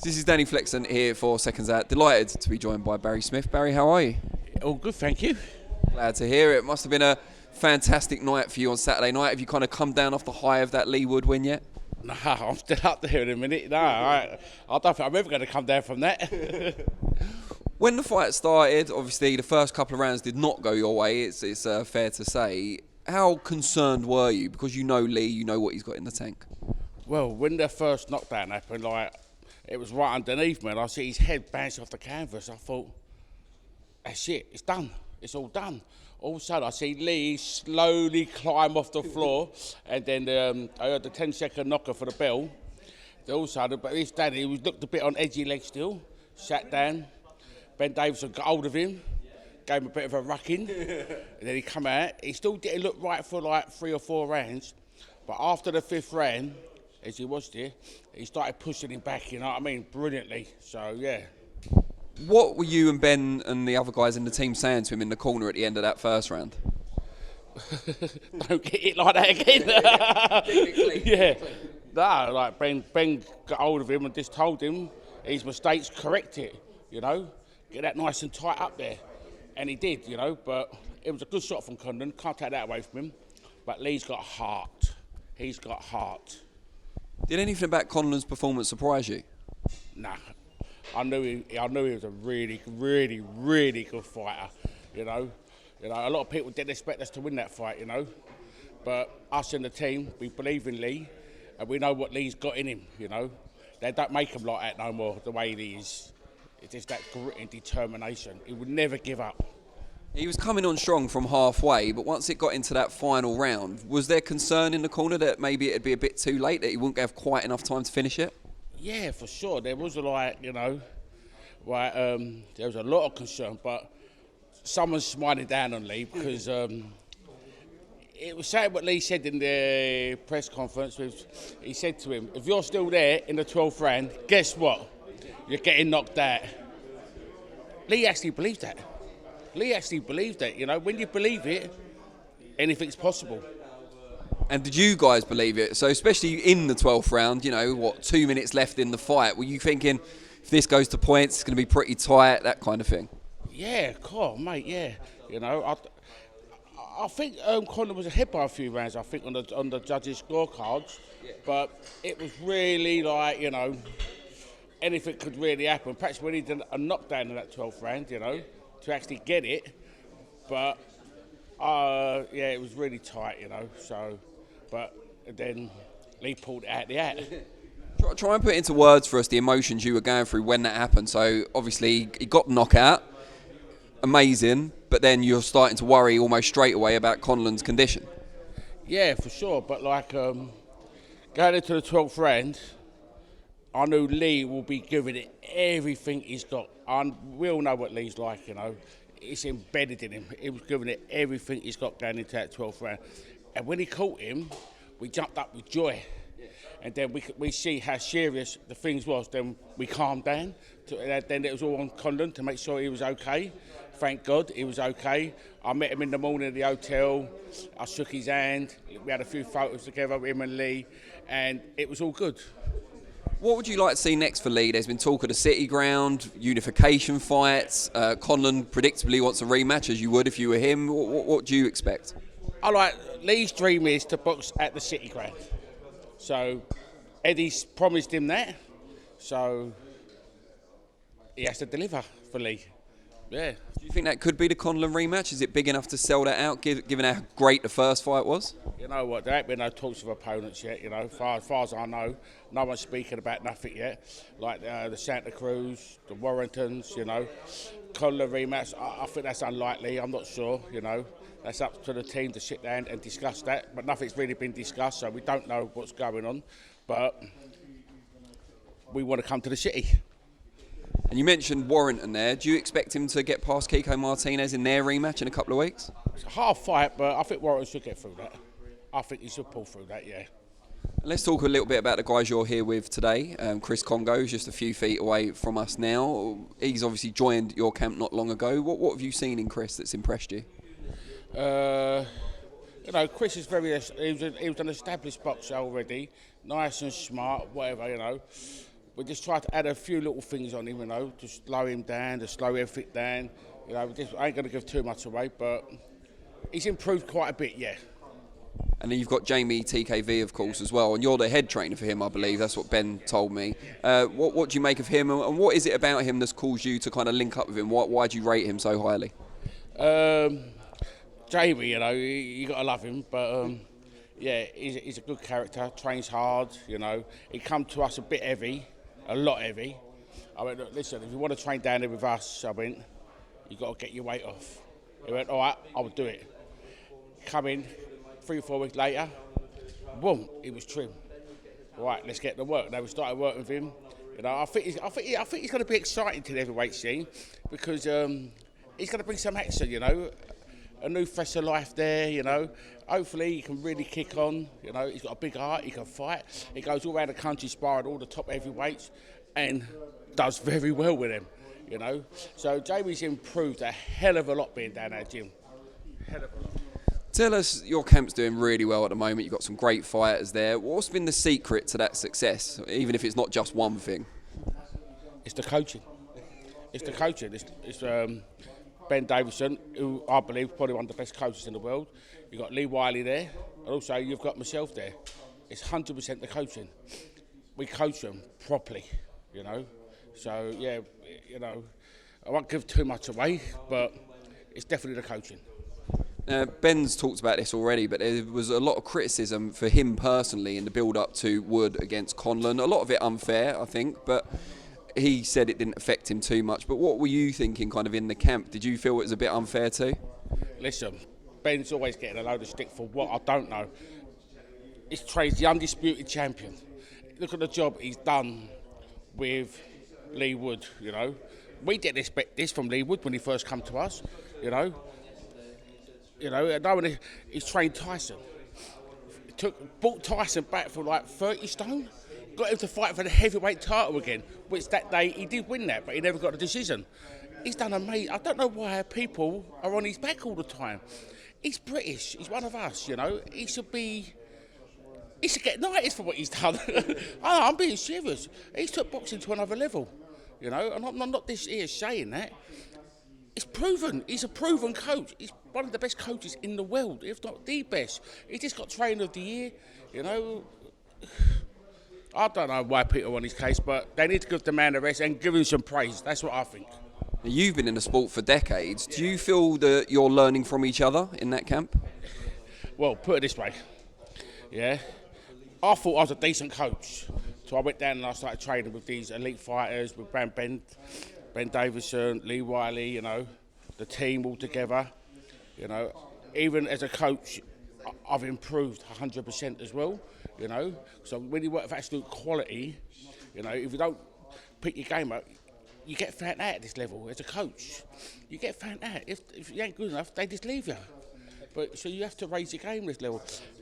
This is Danny Flexon here for Seconds Out. Delighted to be joined by Barry Smith. Barry, how are you? All good, thank you. Glad to hear it. Must have been a fantastic night for you on Saturday night. Have you kind of come down off the high of that Leigh Wood win yet? No, I'm still up there in a minute. No, I don't think I'm ever going to come down from that. When the fight started, obviously the first couple of rounds did not go your way, it's fair to say. How concerned were you? Because you know Leigh, you know what he's got in the tank. Well, when the first knockdown happened, it was right underneath me, and I see his head bounce off the canvas. I thought, that's it, it's done. It's all done. All of a sudden, I see Leigh slowly climb off the floor, and then I heard the 10-second knocker for the bell. Then all of a sudden, but this Danny, he looked a bit on edgy leg still, sat down. Ben Davison got hold of him, gave him a bit of a rucking, and then he come out. He still didn't look right for like 3 or 4 rounds, but after the 5th round, as he was there, he started pushing him back, you know what I mean, brilliantly. So, yeah. What were you and Ben and the other guys in the team saying to him in the corner at the end of that first round? Don't get it like that again. Yeah. No, like Ben got hold of him and just told him his mistakes, correct it, you know, get that nice and tight up there. And he did, you know, but it was a good shot from Conlon, can't take that away from him. But Leigh's got heart. He's got heart. Did anything about Conlon's performance surprise you? Nah, I knew he was a really, really, really good fighter. You know, a lot of people didn't expect us to win that fight. You know, but us in the team, we believe in Leigh, and we know what Leigh's got in him. You know, they don't make him like that no more. The way he is, it's just that grit and determination. He would never give up. He was coming on strong from halfway, but once it got into that final round, was there concern in the corner that maybe it'd be a bit too late, that he wouldn't have quite enough time to finish it? Yeah, for sure. There was there was a lot of concern, but someone's smiling down on Leigh because it was saying what Leigh said in the press conference. He said to him, if you're still there in the 12th round, guess what? You're getting knocked out. Leigh actually believed that. You know, when you believe it, anything's possible. And did you guys believe it? So especially in the 12th round, you know, 2 minutes left in the fight, were you thinking, if this goes to points, it's going to be pretty tight, that kind of thing? Yeah, cool, mate, yeah. You know, I think Conlon was ahead by a few rounds, I think, on the judges' scorecards. Yeah. But it was really like, you know, anything could really happen. Perhaps we needed a knockdown in that 12th round, you know, to actually get it. But, yeah, it was really tight, you know, so... But then Leigh pulled it out the hat. Try and put into words for us the emotions you were going through when that happened. So obviously he got the knockout, amazing, but then you're starting to worry almost straight away about Conlon's condition. Yeah, for sure. But like going into the 12th round, I knew Leigh will be giving it everything he's got. And we all know what Leigh's like, you know. It's embedded in him. He was giving it everything he's got going into that 12th round. And when he caught him, we jumped up with joy. And then we see how serious the things was. Then we calmed down. Then it was all on Conlon to make sure he was okay. Thank God he was okay. I met him in the morning at the hotel. I shook his hand. We had a few photos together with him and Leigh. And it was all good. What would you like to see next for Leigh? There's been talk of the City Ground, unification fights. Conlon predictably wants a rematch, as you would if you were him. What do you expect? Leigh's dream is to box at the City Ground. So Eddie's promised him that. So he has to deliver for Leigh. Yeah. Do you think that could be the Conlon rematch? Is it big enough to sell that out, given how great the first fight was? You know what, there ain't been no talks of opponents yet, you know. As far as I know, no one's speaking about nothing yet. Like the Santa Cruz, the Warringtons, you know. Conlon rematch, I think that's unlikely, I'm not sure, you know. That's up to the team to sit down and discuss that. But nothing's really been discussed, so we don't know what's going on. But we want to come to the city. And you mentioned Warrington there. Do you expect him to get past Kiko Martinez in their rematch in a couple of weeks? It's a hard fight, but I think Warrington should get through that. I think he should pull through that, yeah. Let's talk a little bit about the guys you're here with today. Chris Congo is just a few feet away from us now. He's obviously joined your camp not long ago. What have you seen in Chris that's impressed you? You know, Chris is he was an established boxer already, nice and smart, whatever, you know. We just tried to add a few little things on him, you know, to slow him down, to slow everything down. You know, I ain't going to give too much away, but he's improved quite a bit, yeah. And then you've got Jamie TKV, of course, as well, and you're the head trainer for him, I believe. That's what Ben told me. What do you make of him, and what is it about him that's caused you to kind of link up with him? Why do you rate him so highly? Jamie, you know, you got to love him, but yeah, he's a good character, trains hard, you know. He come to us a bit heavy, a lot heavy. I went, look, listen, if you want to train down there with us, I went, you got to get your weight off. He went, all right, I'll do it. Come in, 3 or 4 weeks later, boom, he was trim. Right, let's get to work. Now we started working with him. You know, I think he's going to be exciting to the heavyweight scene because he's going to bring some action. You know, a new fresh of life there. You know, hopefully he can really kick on. You know, he's got a big heart. He can fight. He goes all around the country sparring all the top heavyweights and does very well with them. You know, so Jamie's improved a hell of a lot being down at gym. Hell of a lot. Tell us, your camp's doing really well at the moment. You've got some great fighters there. What's been the secret to that success, even if it's not just one thing? It's the coaching. It's the coaching. It's Ben Davison, who I believe is probably one of the best coaches in the world. You've got Leigh Wood there, and also you've got myself there. It's 100% the coaching. We coach them properly, you know. So, yeah, you know, I won't give too much away, but it's definitely the coaching. Ben's talked about this already, but there was a lot of criticism for him personally in the build-up to Wood against Conlon. A lot of it unfair, I think, but he said it didn't affect him too much. But what were you thinking kind of in the camp? Did you feel it was a bit unfair too? Listen, Ben's always getting a load of stick for what I don't know. He's the undisputed champion. Look at the job he's done with Leigh Wood, you know. We didn't expect this from Leigh Wood when he first come to us, you know. You know, when he's trained Tyson. Brought Tyson back from like 30 stone, got him to fight for the heavyweight title again, which that day he did win that, but he never got a decision. He's done amazing. I don't know why people are on his back all the time. He's British. He's one of us, you know. He should get knighted for what he's done. I'm being serious. He's took boxing to another level, you know, and I'm not this here saying that. It's proven. He's a proven coach. He's one of the best coaches in the world, if not the best. He just got Trainer of the Year, you know. I don't know why people are on his case, but they need to give the man a rest and give him some praise. That's what I think. You've been in the sport for decades. Do you feel that you're learning from each other in that camp? Well, put it this way, yeah. I thought I was a decent coach, so I went down and I started training with these elite fighters, with Ben Davison, Leigh Wiley, you know, the team all together, you know. Even as a coach, I've improved 100% as well, you know. So when you work for absolute quality, you know, if you don't pick your game up, you get found out at this level as a coach. You get found out. If you ain't good enough, they just leave you. But so you have to raise your game this level.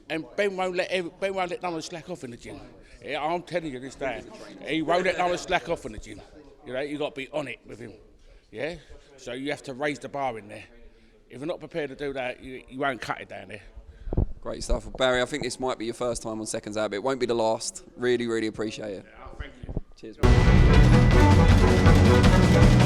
And Ben won't let no one slack off in the gym. Yeah, I'm telling you this day. He won't let no one slack off in the gym. You know, you got to be on it with him. Yeah? So you have to raise the bar in there. If you're not prepared to do that, you won't cut it down there. Great stuff. Well, Barry, I think this might be your first time on Seconds Out, but it won't be the last. Really, really appreciate it. Thank you. Cheers, man.